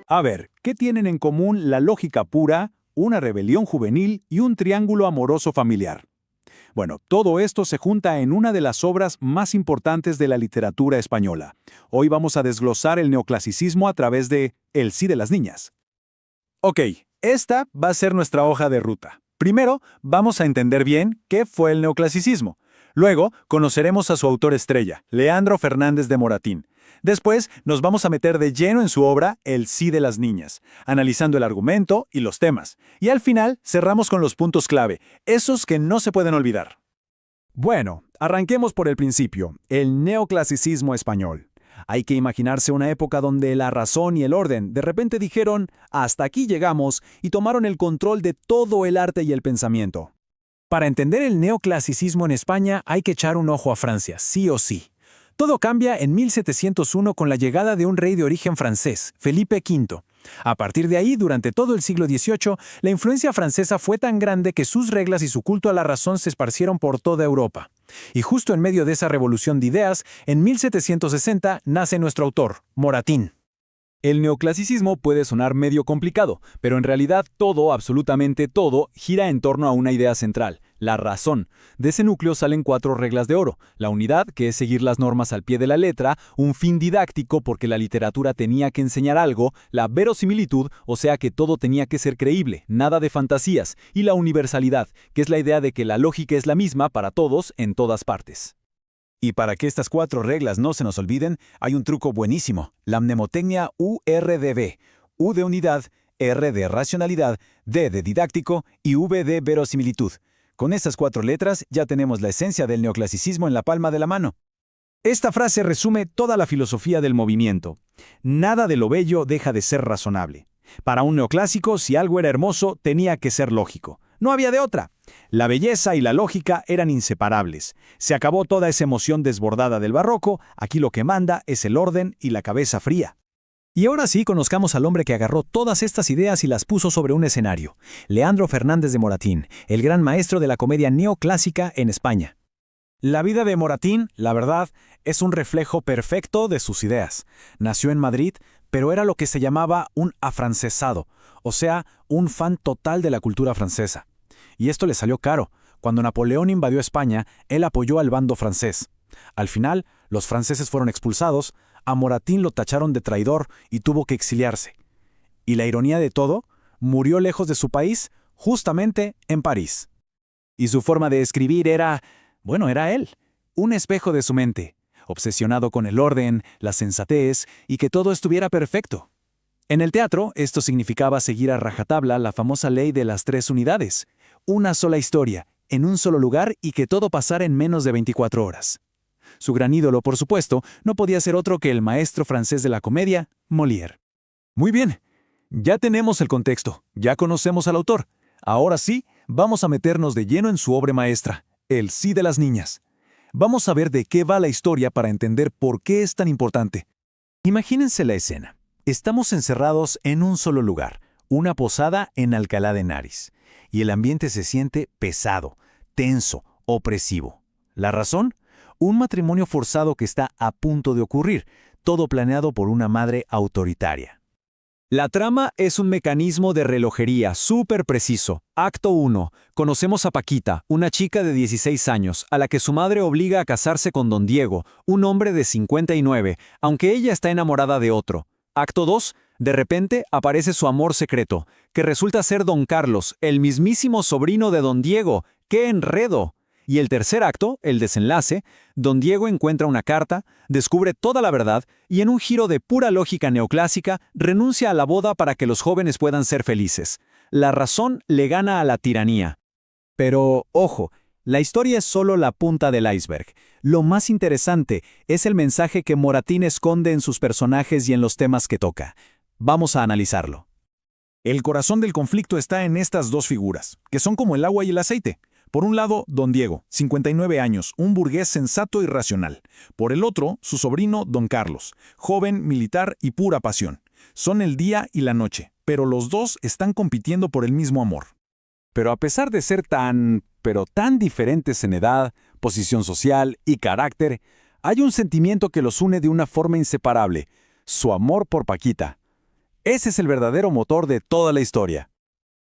A ver, ¿qué tienen en común la lógica pura, una rebelión juvenil y un triángulo amoroso familiar? Bueno, todo esto se junta en una de las obras más importantes de la literatura española. Hoy vamos a desglosar el neoclasicismo a través de El sí de las niñas. Ok, esta va a ser nuestra hoja de ruta. Primero, vamos a entender bien qué fue el neoclasicismo. Luego, conoceremos a su autor estrella, Leandro Fernández de Moratín. Después, nos vamos a meter de lleno en su obra El sí de las niñas, analizando el argumento y los temas. Y al final, cerramos con los puntos clave, esos que no se pueden olvidar. Bueno, arranquemos por el principio, el neoclasicismo español. Hay que imaginarse una época donde la razón y el orden de repente dijeron, hasta aquí llegamos, y tomaron el control de todo el arte y el pensamiento. Para entender el neoclasicismo en España hay que echar un ojo a Francia, sí o sí. Todo cambia en 1701 con la llegada de un rey de origen francés, Felipe V. A partir de ahí, durante todo el siglo XVIII, la influencia francesa fue tan grande que sus reglas y su culto a la razón se esparcieron por toda Europa. Y justo en medio de esa revolución de ideas, en 1760 nace nuestro autor, Moratín. El neoclasicismo puede sonar medio complicado, pero en realidad todo, absolutamente todo, gira en torno a una idea central, la razón. De ese núcleo salen 4 reglas de oro: la unidad, que es seguir las normas al pie de la letra; un fin didáctico, porque la literatura tenía que enseñar algo; la verosimilitud, o sea que todo tenía que ser creíble, nada de fantasías; y la universalidad, que es la idea de que la lógica es la misma para todos en todas partes. Y para que estas 4 reglas no se nos olviden, hay un truco buenísimo, la mnemotecnia URDV. U de unidad, R de racionalidad, D de didáctico y V de verosimilitud. Con estas 4 letras ya tenemos la esencia del neoclasicismo en la palma de la mano. Esta frase resume toda la filosofía del movimiento. Nada de lo bello deja de ser razonable. Para un neoclásico, si algo era hermoso, tenía que ser lógico. No había de otra. La belleza y la lógica eran inseparables. Se acabó toda esa emoción desbordada del barroco, aquí lo que manda es el orden y la cabeza fría. Y ahora sí conozcamos al hombre que agarró todas estas ideas y las puso sobre un escenario, Leandro Fernández de Moratín, el gran maestro de la comedia neoclásica en España. La vida de Moratín, la verdad, es un reflejo perfecto de sus ideas. Nació en Madrid, pero era lo que se llamaba un afrancesado, o sea, un fan total de la cultura francesa. Y esto le salió caro. Cuando Napoleón invadió España, él apoyó al bando francés. Al final, los franceses fueron expulsados, a Moratín lo tacharon de traidor y tuvo que exiliarse. Y la ironía de todo, murió lejos de su país, justamente en París. Y su forma de escribir era él, un espejo de su mente, obsesionado con el orden, la sensatez y que todo estuviera perfecto. En el teatro, esto significaba seguir a rajatabla la famosa ley de las 3 unidades, una sola historia, en un solo lugar y que todo pasara en menos de 24 horas. Su gran ídolo, por supuesto, no podía ser otro que el maestro francés de la comedia, Molière. Muy bien, ya tenemos el contexto, ya conocemos al autor. Ahora sí, vamos a meternos de lleno en su obra maestra, El sí de las niñas. Vamos a ver de qué va la historia para entender por qué es tan importante. Imagínense la escena. Estamos encerrados en un solo lugar, una posada en Alcalá de Henares, y el ambiente se siente pesado, tenso, opresivo. ¿La razón? Un matrimonio forzado que está a punto de ocurrir, todo planeado por una madre autoritaria. La trama es un mecanismo de relojería súper preciso. Acto 1. Conocemos a Paquita, una chica de 16 años, a la que su madre obliga a casarse con don Diego, un hombre de 59, aunque ella está enamorada de otro. Acto 2. De repente aparece su amor secreto, que resulta ser don Carlos, el mismísimo sobrino de don Diego. ¡Qué enredo! Y el tercer acto, el desenlace, don Diego encuentra una carta, descubre toda la verdad y en un giro de pura lógica neoclásica renuncia a la boda para que los jóvenes puedan ser felices. La razón le gana a la tiranía. Pero, ojo, la historia es solo la punta del iceberg. Lo más interesante es el mensaje que Moratín esconde en sus personajes y en los temas que toca. Vamos a analizarlo. El corazón del conflicto está en estas 2 figuras, que son como el agua y el aceite. Por un lado, don Diego, 59 años, un burgués sensato y racional. Por el otro, su sobrino, don Carlos, joven, militar y pura pasión. Son el día y la noche, pero los dos están compitiendo por el mismo amor. Pero a pesar de ser tan diferentes en edad, posición social y carácter, hay un sentimiento que los une de una forma inseparable: su amor por Paquita. Ese es el verdadero motor de toda la historia.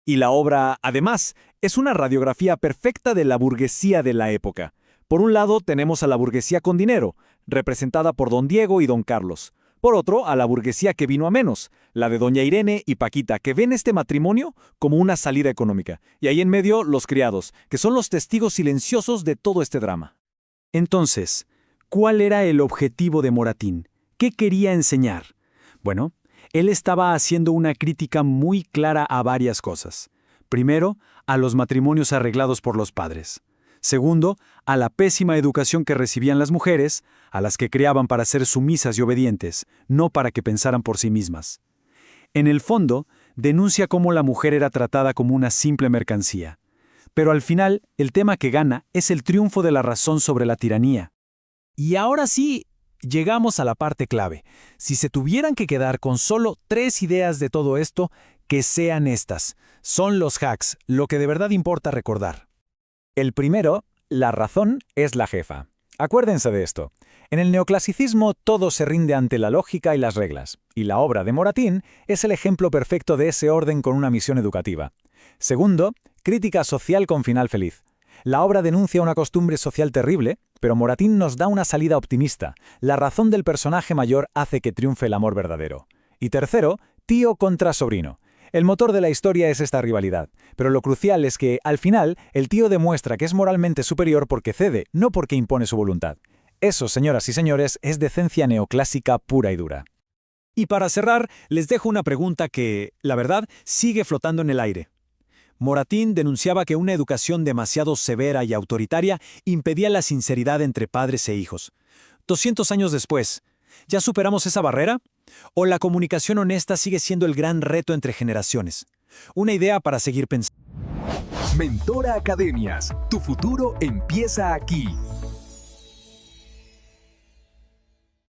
Y la obra, además, es una radiografía perfecta de la burguesía de la época. Por un lado tenemos a la burguesía con dinero, representada por don Diego y don Carlos. Por otro, a la burguesía que vino a menos, la de doña Irene y Paquita, que ven este matrimonio como una salida económica. Y ahí en medio, los criados, que son los testigos silenciosos de todo este drama. Entonces, ¿cuál era el objetivo de Moratín? ¿Qué quería enseñar? Bueno, él estaba haciendo una crítica muy clara a varias cosas. Primero, a los matrimonios arreglados por los padres. Segundo, a la pésima educación que recibían las mujeres, a las que criaban para ser sumisas y obedientes, no para que pensaran por sí mismas. En el fondo, denuncia cómo la mujer era tratada como una simple mercancía. Pero al final, el tema que gana es el triunfo de la razón sobre la tiranía. Y ahora sí, llegamos a la parte clave. Si se tuvieran que quedar con solo 3 ideas de todo esto, que sean estas. Son los hacks, lo que de verdad importa recordar. El primero, la razón es la jefa. Acuérdense de esto. En el neoclasicismo todo se rinde ante la lógica y las reglas, y la obra de Moratín es el ejemplo perfecto de ese orden con una misión educativa. Segundo, crítica social con final feliz. La obra denuncia una costumbre social terrible, pero Moratín nos da una salida optimista. La razón del personaje mayor hace que triunfe el amor verdadero. Y tercero, tío contra sobrino. El motor de la historia es esta rivalidad, pero lo crucial es que, al final, el tío demuestra que es moralmente superior porque cede, no porque impone su voluntad. Eso, señoras y señores, es decencia neoclásica pura y dura. Y para cerrar, les dejo una pregunta que, la verdad, sigue flotando en el aire. Moratín denunciaba que una educación demasiado severa y autoritaria impedía la sinceridad entre padres e hijos. 200 años después, ¿ya superamos esa barrera? ¿O la comunicación honesta sigue siendo el gran reto entre generaciones? Una idea para seguir pensando. Mentora Academias, tu futuro empieza aquí.